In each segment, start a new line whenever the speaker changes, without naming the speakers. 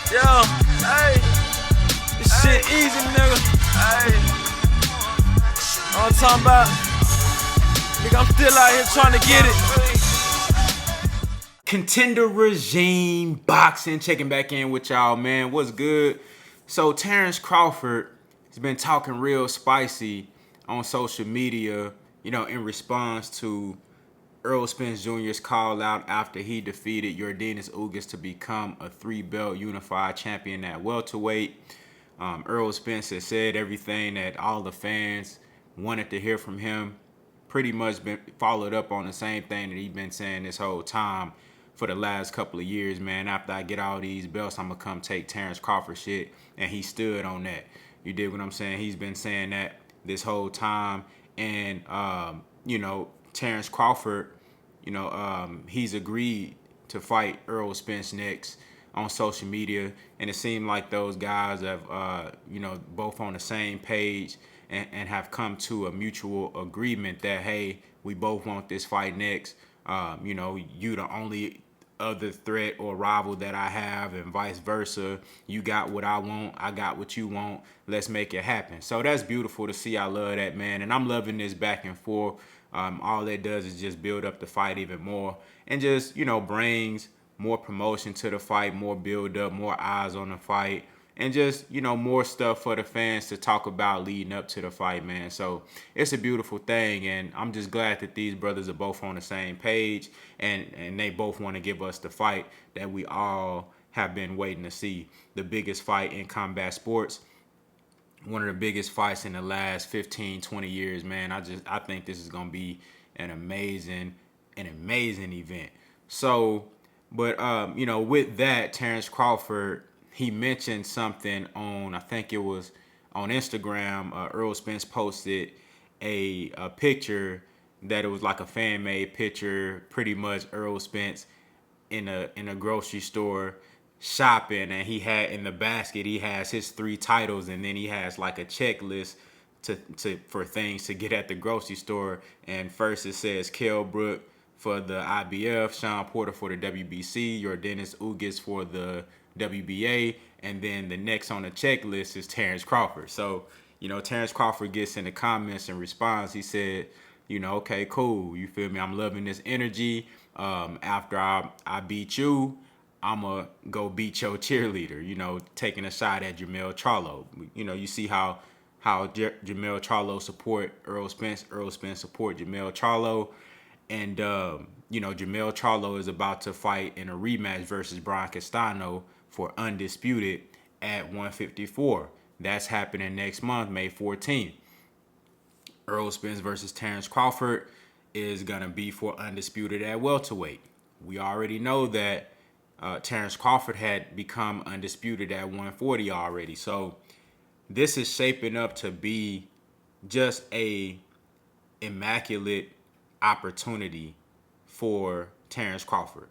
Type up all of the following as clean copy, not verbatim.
Yo, hey, this shit easy, nigga. Hey, all I'm talking about, nigga, I'm still out here trying to get it.
Contender Regime Boxing, checking back in with y'all, man. What's good? So Terence Crawford has been talking real spicy on social media, in response to Earl Spencer Jr.'s call out after he defeated Yordenis Ugas to become a 3-belt unified champion at welterweight. Earl Spencer said everything that all the fans wanted to hear from him. Pretty much been followed up on the same thing that he's been saying this whole time for the last couple of years, man. After I get all these belts, I'm going to come take Terence Crawford shit. And he stood on that. You dig what I'm saying? He's been saying that this whole time. And, Terence Crawford, he's agreed to fight Earl Spence next on social media. And it seemed like those guys have, both on the same page and have come to a mutual agreement that, hey, we both want this fight next. You the only other threat or rival that I have, and vice versa. You got what I want, I got what you want. Let's make it happen. So that's beautiful to see. I love that, man, and I'm loving this back and forth. All that does is just build up the fight even more, and just brings more promotion to the fight, more build up, more eyes on the fight, and just more stuff for the fans to talk about leading up to the fight, man. So it's a beautiful thing, and I'm just glad that these brothers are both on the same page, and they both want to give us the fight that we all have been waiting to see. The biggest fight in combat sports, one of the biggest fights in the last 15, 20 years, man. I think this is gonna be an amazing event. So, but with that, Terence Crawford, he mentioned something on, I think it was on Instagram. Earl Spence posted a picture that it was like a fan made picture, pretty much Earl Spence in a grocery store shopping, and he had in the basket he has his 3 titles, and then he has like a checklist for things to get at the grocery store. And first it says Kell Brook for the IBF, Sean Porter for the WBC, Yordenis Ugas for the WBA, and then the next on the checklist is Terence Crawford. So, Terence Crawford gets in the comments and responds. He said, okay, cool. You feel me? I'm loving this energy. After I beat you, I'm going to go beat your cheerleader, taking a shot at Jermell Charlo. You see how Jermell Charlo support Earl Spence. Earl Spence support Jermell Charlo. And, Jermell Charlo is about to fight in a rematch versus Brian Castano for Undisputed at 154. That's happening next month, May 14th. Earl Spence versus Terence Crawford is going to be for Undisputed at welterweight. We already know that Terence Crawford had become undisputed at 140 already. So this is shaping up to be just a immaculate opportunity for Terence Crawford.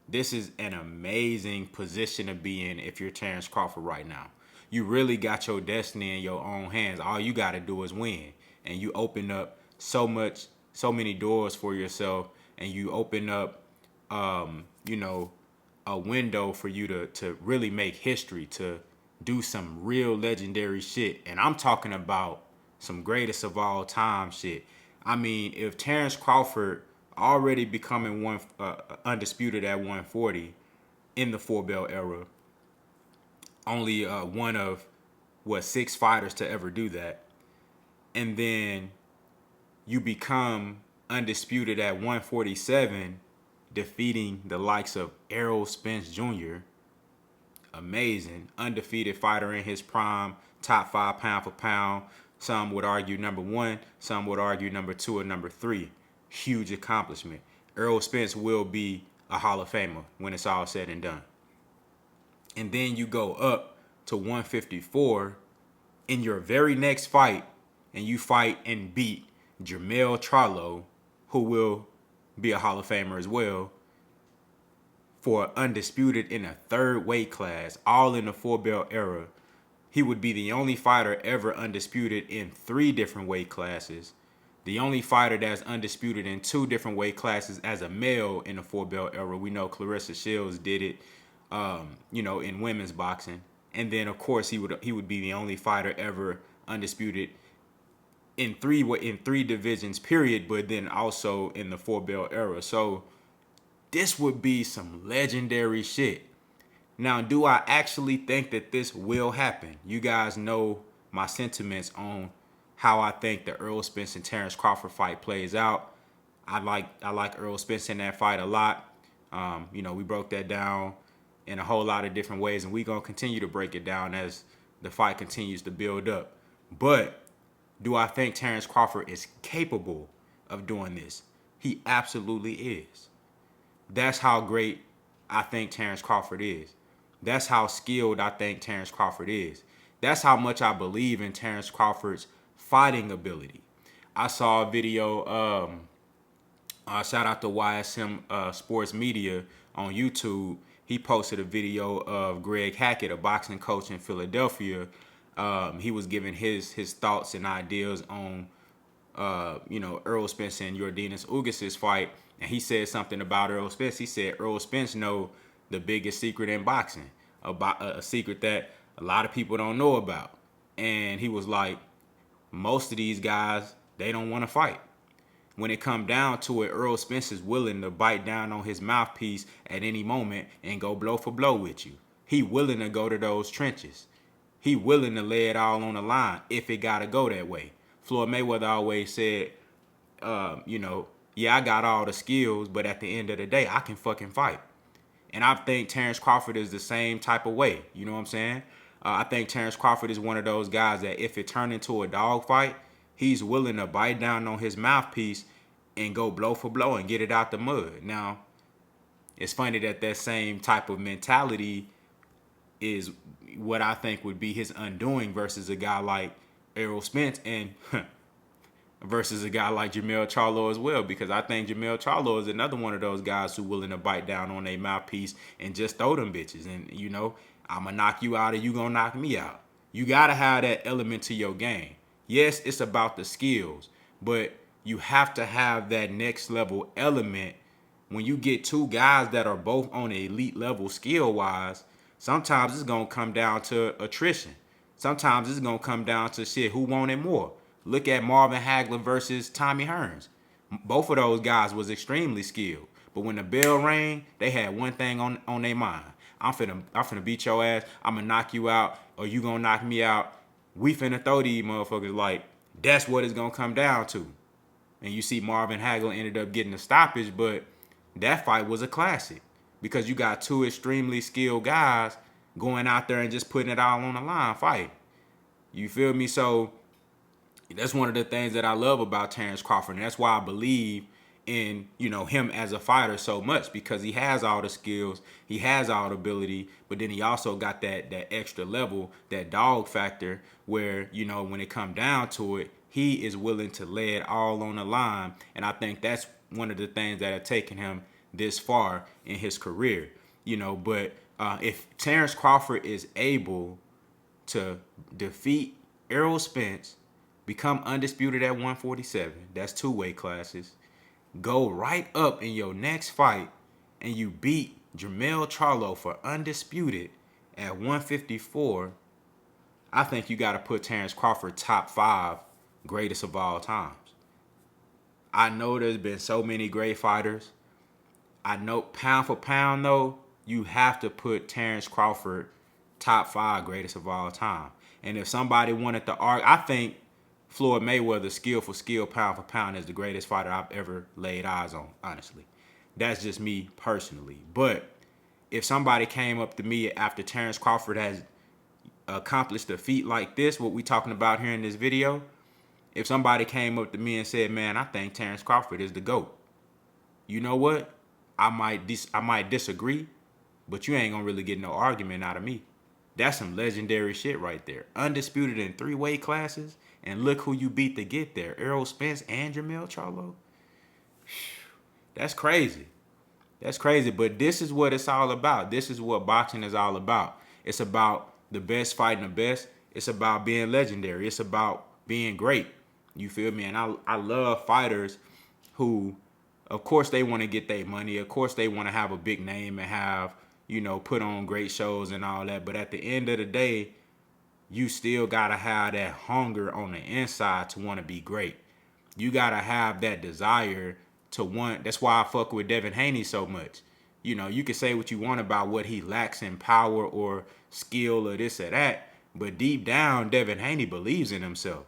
This is an amazing position to be in if you're Terence Crawford right now. You really got your destiny in your own hands. All you got to do is win. And you open up so many doors for yourself, and you open up, a window for you to really make history, to do some real legendary shit. And I'm talking about some greatest of all time shit. I mean, if Terence Crawford already becoming undisputed at 140 in the 4-belt era, only one of 6 fighters to ever do that, and then you become undisputed at 147, defeating the likes of Earl Spence Jr., amazing, undefeated fighter in his prime, top 5 pound for pound. Some would argue number 1, some would argue number 2 or number 3. Huge accomplishment. Earl Spence will be a Hall of Famer when it's all said and done. And then you go up to 154 in your very next fight, and you fight and beat Jermell Charlo, who will be a Hall of Famer as well, for undisputed in a 3rd weight class, all in the 4-belt era. He would be the only fighter ever undisputed in 3 different weight classes. The only fighter that's undisputed in 2 different weight classes as a male in the 4-belt era. We know Clarissa Shields did it in women's boxing. And then of course he would be the only fighter ever undisputed in three divisions period, but then also in the 4-belt era. So this would be some legendary shit. Now, do I actually think that this will happen? You guys know my sentiments on how I think the Earl Spencer and Terence Crawford fight plays out. I like Earl Spencer in that fight a lot. We broke that down in a whole lot of different ways, and we're going to continue to break it down as the fight continues to build up. But do I think Terence Crawford is capable of doing this? He absolutely is. That's how great I think Terence Crawford is. That's how skilled I think Terence Crawford is. That's how much I believe in Terence Crawford's fighting ability. I saw a video, shout out to YSM Sports Media on YouTube. He posted a video of Greg Hackett, a boxing coach in Philadelphia. He was giving his thoughts and ideas on Earl Spencer and Yordenis Ugas' fight, and he said something about Earl Spence. He said Earl Spence know the biggest secret in boxing, about a secret that a lot of people don't know about. And he was like, most of these guys, they don't want to fight. When it come down to it, Earl Spence is willing to bite down on his mouthpiece at any moment and go blow for blow with you. He willing to go to those trenches. He willing to lay it all on the line if it got to go that way. Floyd Mayweather always said, yeah, I got all the skills, but at the end of the day, I can fucking fight. And I think Terence Crawford is the same type of way. You know what I'm saying? I think Terence Crawford is one of those guys that if it turned into a dog fight, he's willing to bite down on his mouthpiece and go blow for blow and get it out the mud. Now, it's funny that same type of mentality is what I think would be his undoing versus a guy like Errol Spence and versus a guy like Jermell Charlo as well, because I think Jermell Charlo is another one of those guys who willing to bite down on their mouthpiece and just throw them bitches. And, I'm going to knock you out or you going to knock me out. You got to have that element to your game. Yes, it's about the skills, but you have to have that next level element. When you get two guys that are both on an elite level skill-wise, sometimes it's going to come down to attrition. Sometimes it's going to come down to shit, who wanted more. Look at Marvin Hagler versus Tommy Hearns. Both of those guys was extremely skilled. But when the bell rang, they had one thing on their mind. I'm finna beat your ass. I'm going to knock you out, or you going to knock me out. We finna throw these motherfuckers. Like, that's what it's going to come down to. And you see Marvin Hagler ended up getting a stoppage, but that fight was a classic because you got two extremely skilled guys going out there and just putting it all on the line fighting. You feel me? So that's one of the things that I love about Terence Crawford, and that's why I believe in him as a fighter so much, because he has all the skills, he has all the ability, but then he also got that extra level, that dog factor, where when it come down to it, he is willing to lay it all on the line. And I think that's one of the things that have taken him this far in his career. But if Terence Crawford is able to defeat Errol Spence, become undisputed at 147, that's 2 weight classes, go right up in your next fight, and you beat Jermell Charlo for undisputed at 154, I think you got to put Terence Crawford top 5 greatest of all times. I know there's been so many great fighters. I know pound for pound, though, you have to put Terence Crawford top 5 greatest of all time. And if somebody wanted to argue, I think Floyd Mayweather, skill for skill, pound for pound, is the greatest fighter I've ever laid eyes on, honestly. That's just me personally. But if somebody came up to me after Terence Crawford has accomplished a feat like this, what we talking about here in this video, if somebody came up to me and said, man, I think Terence Crawford is the GOAT, you know what? I might disagree, but you ain't gonna really get no argument out of me. That's some legendary shit right there. Undisputed in 3 weight classes, and look who you beat to get there. Errol Spence and Jermell Charlo. That's crazy. That's crazy, but this is what it's all about. This is what boxing is all about. It's about the best fighting the best. It's about being legendary. It's about being great. You feel me? And I love fighters who, of course, they want to get their money. Of course, they want to have a big name and have, you know, put on great shows and all that. But at the end of the day, you still gotta have that hunger on the inside to want to be great. You gotta have that desire to want. That's why I fuck with Devin Haney so much. You know, you can say what you want about what he lacks in power or skill or this or that, but deep down, Devin Haney believes in himself.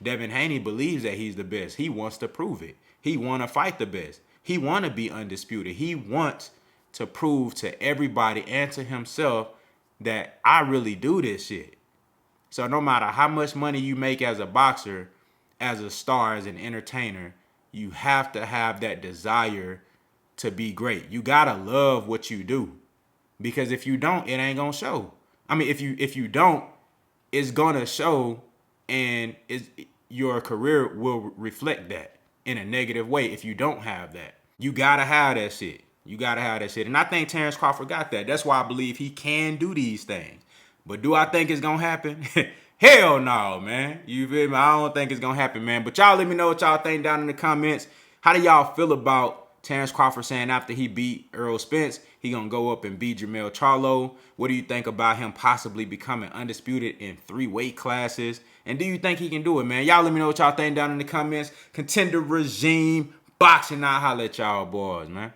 Devin Haney believes that he's the best. He wants to prove it. He want to fight the best. He want to be undisputed. He wants to prove to everybody and to himself that I really do this shit. So no matter how much money you make as a boxer, as a star, as an entertainer, you have to have that desire to be great. You gotta love what you do, because if you don't, it ain't gonna show. I mean, if you don't, it's gonna show, and your career will reflect that in a negative way. If you don't have that, you gotta have that shit. You gotta have that shit, and I think Terence Crawford got that. That's why I believe he can do these things. But do I think it's gonna happen? Hell no, man. You feel me? I don't think it's gonna happen, man. But y'all let me know what y'all think down in the comments. How do y'all feel about Terence Crawford saying after he beat Earl Spence, he gonna go up and beat Jermell Charlo? What do you think about him possibly becoming undisputed in 3 weight classes? And do you think he can do it, man? Y'all let me know what y'all think down in the comments. Contender regime, boxing, I'll holla at y'all boys, man.